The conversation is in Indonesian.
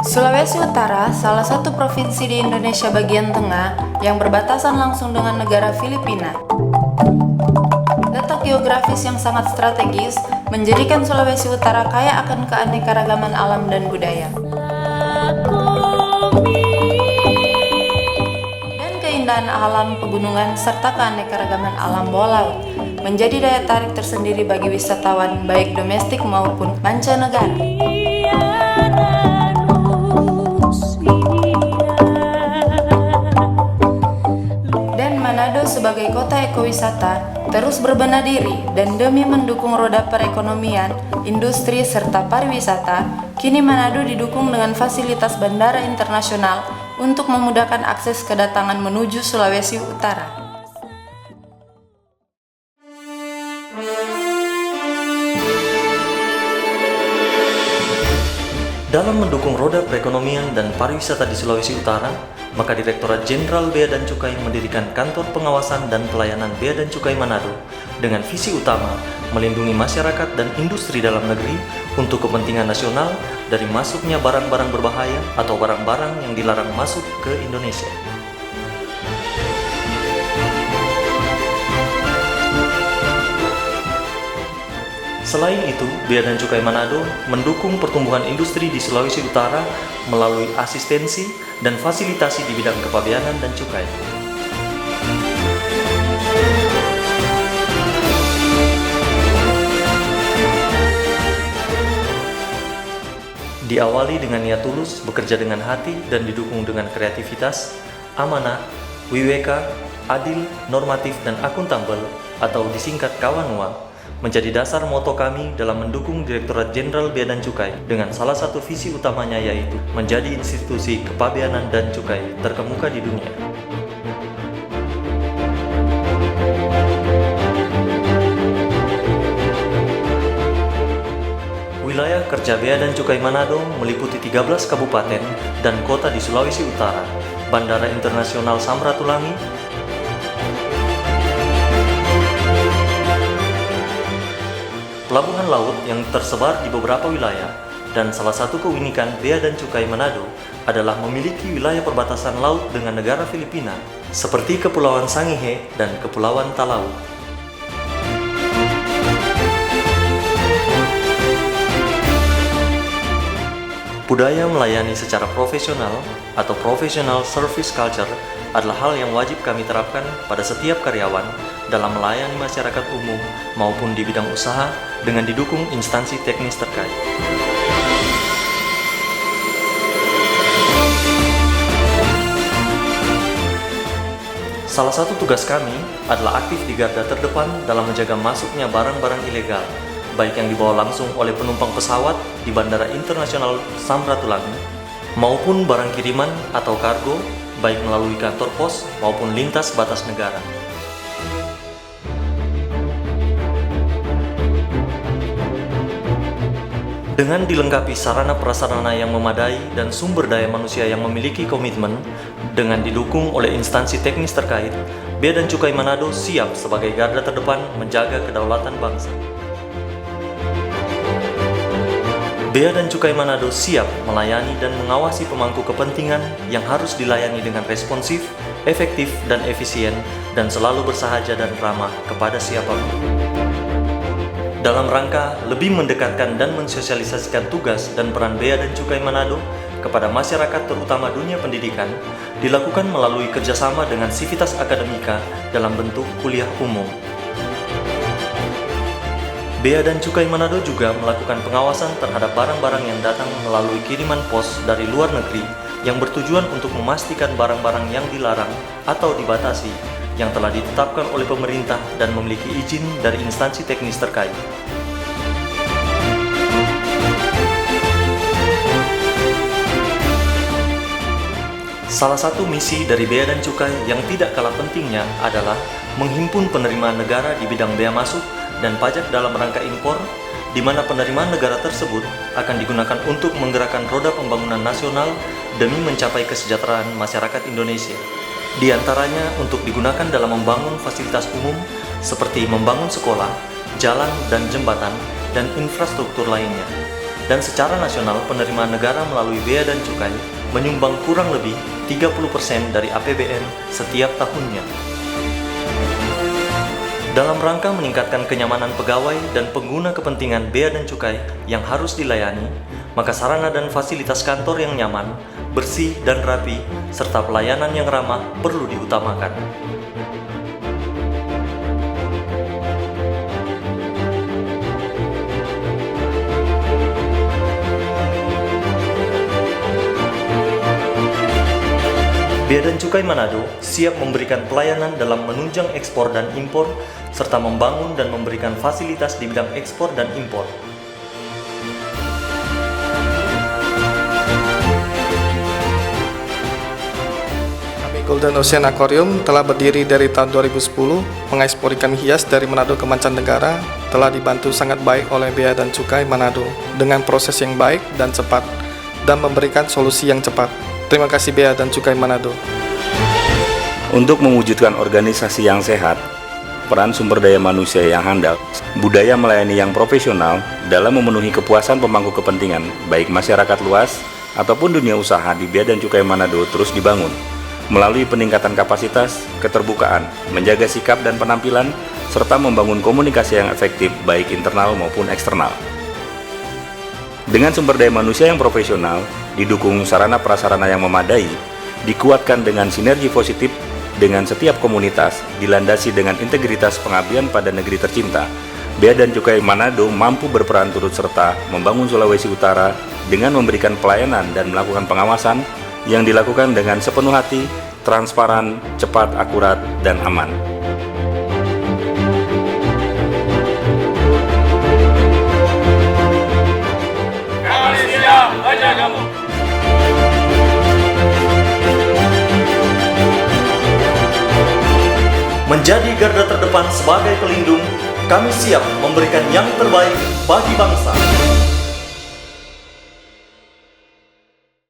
Sulawesi Utara, salah satu provinsi di Indonesia bagian tengah yang berbatasan langsung dengan negara Filipina. Letak geografis yang sangat strategis menjadikan Sulawesi Utara kaya akan keanekaragaman alam dan budaya. Dan keindahan alam pegunungan serta keanekaragaman alam bawah laut menjadi daya tarik tersendiri bagi wisatawan baik domestik maupun mancanegara. Manado sebagai kota ekowisata terus berbenah diri dan demi mendukung roda perekonomian, industri, serta pariwisata, kini Manado didukung dengan fasilitas bandara internasional untuk memudahkan akses kedatangan menuju Sulawesi Utara. Dalam mendukung roda perekonomian dan pariwisata di Sulawesi Utara, maka Direktorat Jenderal Bea dan Cukai mendirikan Kantor Pengawasan dan Pelayanan Bea dan Cukai Manado dengan visi utama melindungi masyarakat dan industri dalam negeri untuk kepentingan nasional dari masuknya barang-barang berbahaya atau barang-barang yang dilarang masuk ke Indonesia. Selain itu, Bea dan Cukai Manado mendukung pertumbuhan industri di Sulawesi Utara melalui asistensi dan fasilitasi di bidang kepabeanan dan cukai. Diawali dengan niat tulus, bekerja dengan hati, dan didukung dengan kreativitas, amanah, wiweka, adil, normatif, dan akuntabel atau disingkat Kawanua menjadi dasar moto kami dalam mendukung Direktorat Jenderal Bea dan Cukai dengan salah satu visi utamanya yaitu menjadi institusi kepabeanan dan cukai terkemuka di dunia. Wilayah kerja Bea dan Cukai Manado meliputi 13 kabupaten dan kota di Sulawesi Utara, Bandara Internasional Samratulangi, pelabuhan laut yang tersebar di beberapa wilayah, dan salah satu keunikan Bea dan Cukai Manado adalah memiliki wilayah perbatasan laut dengan negara Filipina, seperti Kepulauan Sangihe dan Kepulauan Talaut. Budaya melayani secara profesional atau professional service culture adalah hal yang wajib kami terapkan pada setiap karyawan dalam melayani masyarakat umum maupun di bidang usaha dengan didukung instansi teknis terkait. Salah satu tugas kami adalah aktif di garda terdepan dalam menjaga masuknya barang-barang ilegal, baik yang dibawa langsung oleh penumpang pesawat di Bandara Internasional Samratulangi, maupun barang kiriman atau kargo, baik melalui kantor pos maupun lintas batas negara. Dengan dilengkapi sarana prasarana yang memadai dan sumber daya manusia yang memiliki komitmen, dengan didukung oleh instansi teknis terkait, Bea dan Cukai Manado siap sebagai garda terdepan menjaga kedaulatan bangsa. Bea dan Cukai Manado siap melayani dan mengawasi pemangku kepentingan yang harus dilayani dengan responsif, efektif, dan efisien, dan selalu bersahaja dan ramah kepada siapapun. Dalam rangka lebih mendekatkan dan mensosialisasikan tugas dan peran Bea dan Cukai Manado kepada masyarakat terutama dunia pendidikan, dilakukan melalui kerjasama dengan Civitas Akademika dalam bentuk kuliah umum. Bea dan Cukai Manado juga melakukan pengawasan terhadap barang-barang yang datang melalui kiriman pos dari luar negeri yang bertujuan untuk memastikan barang-barang yang dilarang atau dibatasi yang telah ditetapkan oleh pemerintah dan memiliki izin dari instansi teknis terkait. Salah satu misi dari Bea dan Cukai yang tidak kalah pentingnya adalah menghimpun penerimaan negara di bidang bea masuk dan pajak dalam rangka impor, di mana penerimaan negara tersebut akan digunakan untuk menggerakkan roda pembangunan nasional demi mencapai kesejahteraan masyarakat Indonesia. Di antaranya untuk digunakan dalam membangun fasilitas umum seperti membangun sekolah, jalan dan jembatan, dan infrastruktur lainnya. dan secara nasional penerimaan negara melalui bea dan cukai menyumbang kurang lebih 30% dari APBN setiap tahunnya. Dalam rangka meningkatkan kenyamanan pegawai dan pengguna kepentingan bea dan cukai yang harus dilayani, maka sarana dan fasilitas kantor yang nyaman, bersih dan rapi, serta pelayanan yang ramah perlu diutamakan. Bea dan Cukai Manado siap memberikan pelayanan dalam menunjang ekspor dan impor, serta membangun dan memberikan fasilitas di bidang ekspor dan impor. Golden Ocean Aquarium telah berdiri dari tahun 2010, mengekspor ikan hias dari Manado ke mancanegara, telah dibantu sangat baik oleh Bea dan Cukai Manado dengan proses yang baik dan cepat, dan memberikan solusi yang cepat. Terima kasih Bea dan Cukai Manado. Untuk mewujudkan organisasi yang sehat, peran sumber daya manusia yang handal, budaya melayani yang profesional dalam memenuhi kepuasan pemangku kepentingan, baik masyarakat luas ataupun dunia usaha di Bea dan Cukai Manado terus dibangun melalui peningkatan kapasitas, keterbukaan, menjaga sikap dan penampilan, serta membangun komunikasi yang efektif baik internal maupun eksternal. Dengan sumber daya manusia yang profesional, didukung sarana prasarana yang memadai, dikuatkan dengan sinergi positif dengan setiap komunitas, dilandasi dengan integritas pengabdian pada negeri tercinta, Bea dan Cukai Manado mampu berperan turut serta membangun Sulawesi Utara dengan memberikan pelayanan dan melakukan pengawasan yang dilakukan dengan sepenuh hati, transparan, cepat, akurat, dan aman. Kami siap menjagamu. Menjadi garda terdepan sebagai pelindung, kami siap memberikan yang terbaik bagi bangsa.